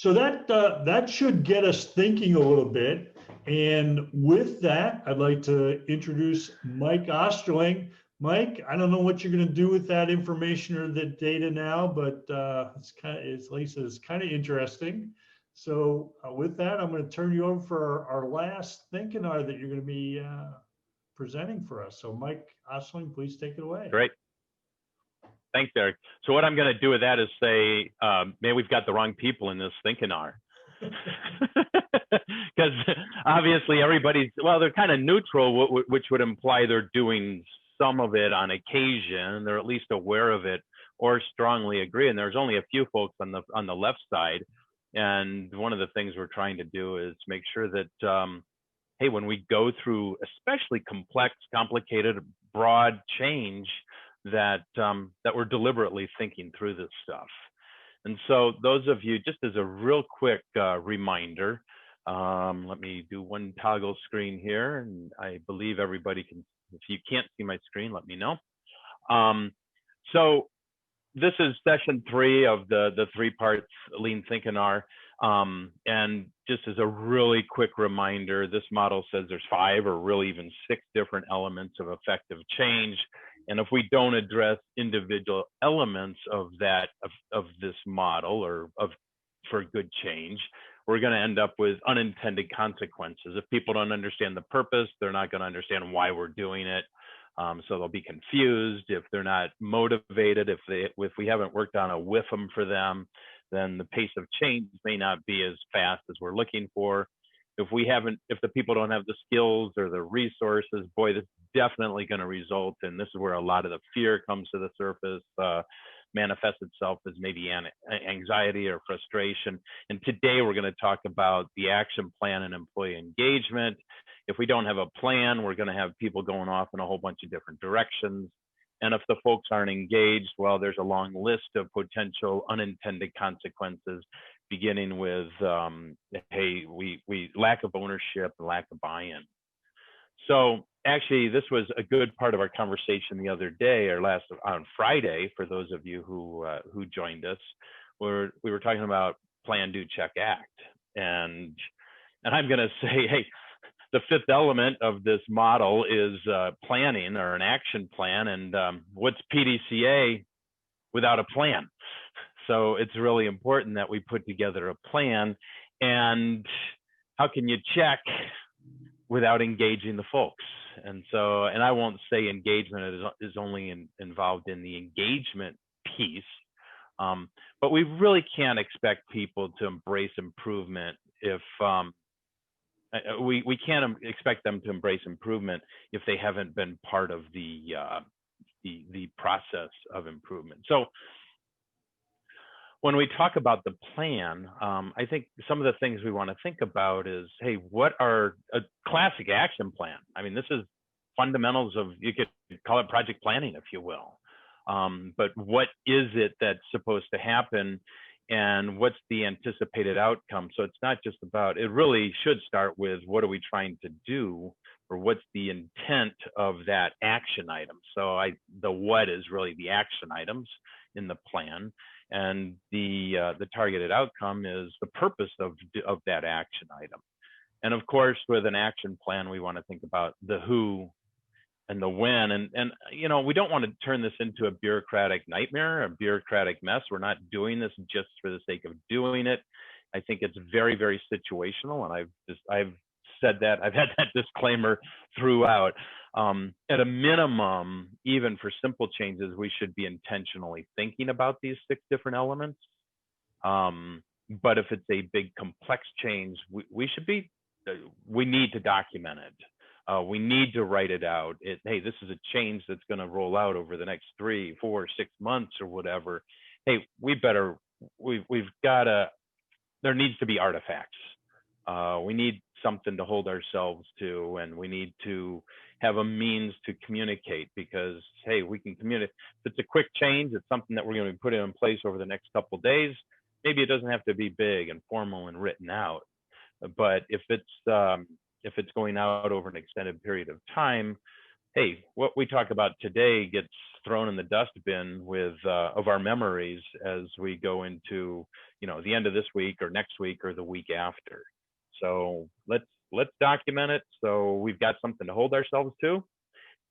So that should get us thinking a little bit. And with that, I'd like to introduce Mike Osterling. Mike, I don't know what you're going to do with that information or the data now, but it's like it's kind of interesting. So with that, I'm going to turn you over for our last Thinkinar that you're going to be presenting for us. So Mike Osterling, please take it away. Great. Thanks, Eric. So what I'm going to do with that is say, man, we've got the wrong people in this Thinkinar. Because obviously everybody's, well, they're kind of neutral, which would imply they're doing some of it on occasion. They're at least aware of it or strongly agree. And there's only a few folks on the left side. And one of the things we're trying to do is make sure that, hey, when we go through especially complex, complicated, broad change, that we're deliberately thinking through this stuff. And so those of you, just as a real quick reminder, let me do one toggle screen here, and I believe everybody can, if you can't see my screen, let me know. So this is session 3 of the 3 parts Lean Thinkinar. And just as a really quick reminder, this model says there's 5 or really even 6 different elements of effective change. And if we don't address individual elements of that, of this model or for good change, we're going to end up with unintended consequences. If people don't understand the purpose, they're not going to understand why we're doing it. So they'll be confused. If they're not motivated, if we haven't worked on a WIFM for them, then the pace of change may not be as fast as we're looking for. If the people don't have the skills or the resources, boy, this is definitely going to result in, this is where a lot of the fear comes to the surface, manifests itself as maybe anxiety or frustration. And today we're going to talk about the action plan and employee engagement. If we don't have a plan, we're going to have people going off in a whole bunch of different directions. And if the folks aren't engaged, well, there's a long list of potential unintended consequences, beginning with, hey, we lack of ownership and lack of buy-in. So actually, this was a good part of our conversation the other day, or on Friday, for those of you who joined us, where we were talking about plan, do, check, act. And I'm going to say, hey, the 5th element of this model is planning, or an action plan. And what's PDCA without a plan? So it's really important that we put together a plan. And how can you check without engaging the folks? And so, and I won't say engagement is only involved in the engagement piece, but we really can't expect people to embrace improvement if we can't expect them to embrace improvement if they haven't been part of the process of improvement. So when we talk about the plan, I think some of the things we want to think about is, hey, what are a classic action plan? I mean, this is fundamentals of, you could call it project planning, if you will. But what is it that's supposed to happen, and what's the anticipated outcome? So it's not just about, it really should start with, what are we trying to do, or what's the intent of that action item? So the what is really the action items in the plan, and the targeted outcome is the purpose of that action item. And of course, with an action plan, we want to think about the who and the when. And you know, we don't want to turn this into a bureaucratic nightmare, a bureaucratic mess. We're not doing this just for the sake of doing it. I think it's very, very situational, and I've said that, I've had that disclaimer throughout. At a minimum, even for simple changes, we should be intentionally thinking about these 6 different elements. But if it's a big complex change, we need to document it. We need to write it out. Hey, this is a change that's going to roll out over the next 3, 4, 6 months or whatever. Hey, we've got to, there needs to be artifacts. We need something to hold ourselves to, and we need to have a means to communicate, because, hey, we can communicate. If it's a quick change, it's something that we're going to be putting in place over the next couple of days. Maybe it doesn't have to be big and formal and written out. But if it's going out over an extended period of time, hey, what we talk about today gets thrown in the dustbin with of our memories as we go into, the end of this week or next week or the week after. So let's document it so we've got something to hold ourselves to,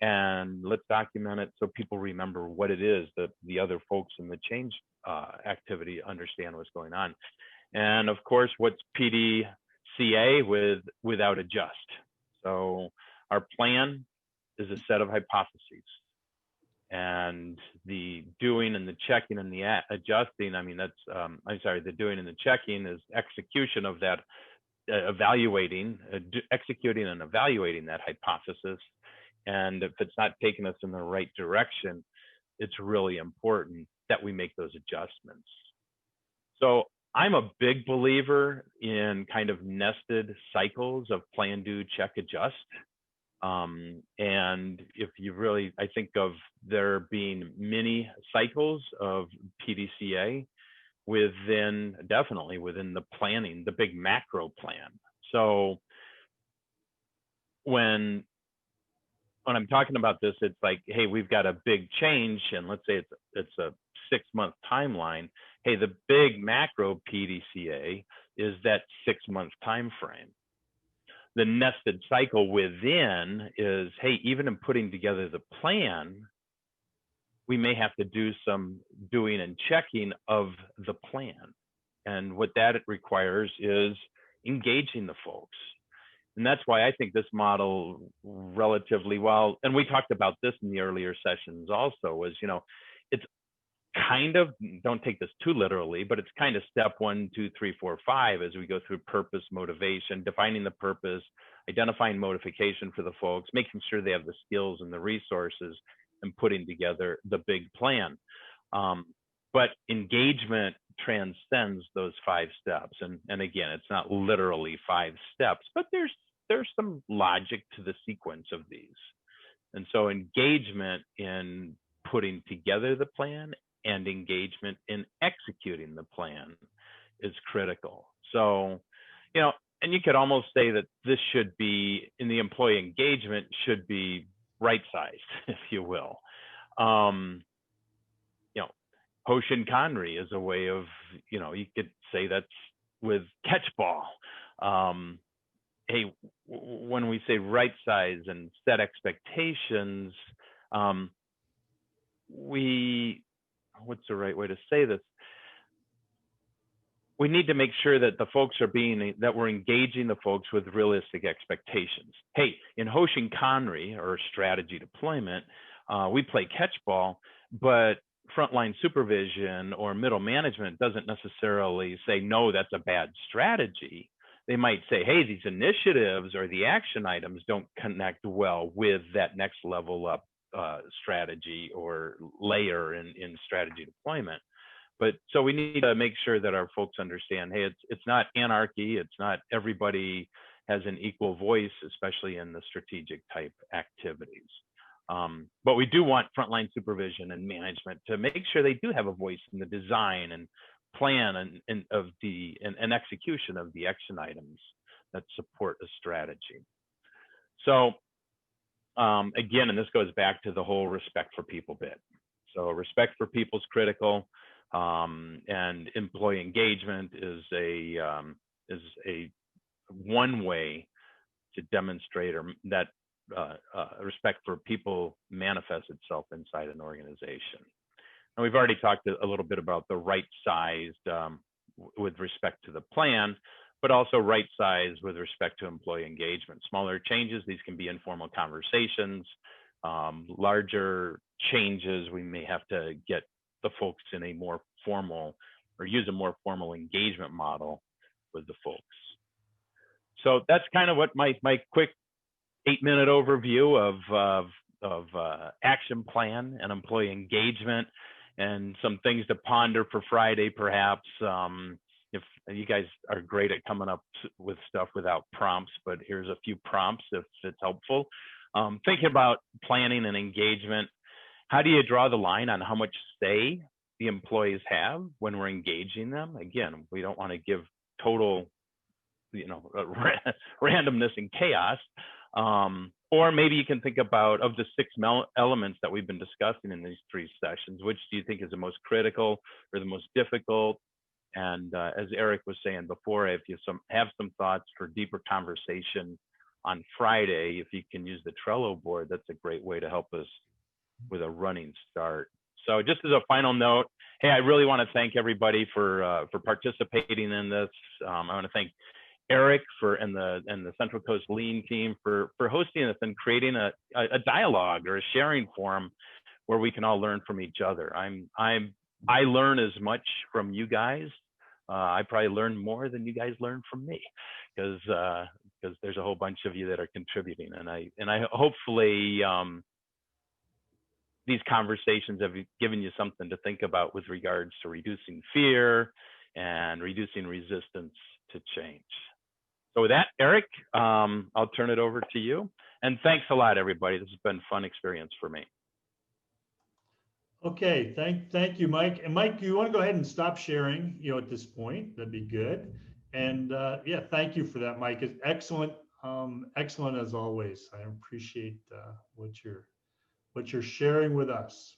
and let's document it so people remember what it is that the other folks in the change activity understand what's going on. And of course, what's PDCA without adjust? So our plan is a set of hypotheses, and the doing and the checking and the adjusting, I mean, that's the doing and the checking is execution of that, executing and evaluating that hypothesis. And if it's not taking us in the right direction, it's really important that we make those adjustments. So I'm a big believer in kind of nested cycles of plan, do, check, adjust. And if you really, I think of there being mini cycles of PDCA definitely within the planning, the big macro plan. So when I'm talking about this, it's like, hey, we've got a big change, and let's say it's a 6-month timeline. Hey, the big macro PDCA is that 6-month time frame. The nested cycle within is, hey, even in putting together the plan, we may have to do some doing and checking of the plan. And what that requires is engaging the folks. And that's why I think this model relatively well, and we talked about this in the earlier sessions also, was, it's kind of, don't take this too literally, but it's kind of step 1, 2, 3, 4, 5 as we go through purpose, motivation, defining the purpose, identifying motivation for the folks, making sure they have the skills and the resources, and putting together the big plan. But engagement transcends those 5 steps. And again, it's not literally 5 steps, but there's some logic to the sequence of these. And so engagement in putting together the plan and engagement in executing the plan is critical. So, and you could almost say that this should be, in the employee engagement, should be right-sized, if you will. Hoshin Kanri is a way of, you could say that's with catchball. Hey, when we say right size and set expectations, what's the right way to say this? We need to make sure that the folks that we're engaging the folks with realistic expectations. Hey, in Hoshin Kanri, or strategy deployment, we play catchball, but frontline supervision or middle management doesn't necessarily say, no, that's a bad strategy. They might say, hey, these initiatives or the action items don't connect well with that next level up strategy or layer in strategy deployment. But so we need to make sure that our folks understand, hey, it's not anarchy. It's not everybody has an equal voice, especially in the strategic type activities. But we do want frontline supervision and management to make sure they do have a voice in the design and plan and execution of the action items that support a strategy. So again, and this goes back to the whole respect for people bit. So respect for people is critical, and employee engagement is a one way to demonstrate that respect for people manifests itself inside an organization. And we've already talked a little bit about the right sized with respect to the plan, but also right size with respect to employee engagement. Smaller changes, these can be informal conversations. Larger changes, we may have to get the folks in a more formal or use a more formal engagement model with the folks. So that's kind of what my quick 8-minute overview of action plan and employee engagement, and some things to ponder for Friday, perhaps. If you guys are great at coming up with stuff without prompts, but here's a few prompts if it's helpful. Thinking about planning and engagement, how do you draw the line on how much say the employees have when we're engaging them? Again, we don't want to give total, randomness and chaos. Or maybe you can think about, of the six elements that we've been discussing in these three sessions, which do you think is the most critical or the most difficult? And as Eric was saying before, if you have some thoughts for deeper conversation on Friday, if you can use the Trello board, that's a great way to help us with a running start. So just as a final note, hey, I really want to thank everybody for participating in this. I want to thank Eric and the Central Coast Lean team for hosting this and creating a dialogue or a sharing forum where we can all learn from each other. I learn as much from you guys. I probably learn more than you guys learn from me, because there's a whole bunch of you that are contributing, and I hopefully these conversations have given you something to think about with regards to reducing fear and reducing resistance to change. So with that, Eric, I'll turn it over to you. And thanks a lot, everybody. This has been a fun experience for me. Okay, thank you, Mike. And Mike, you want to go ahead and stop sharing, at this point? That'd be good. And yeah, thank you for that, Mike. It's excellent, excellent as always. I appreciate what you're sharing with us.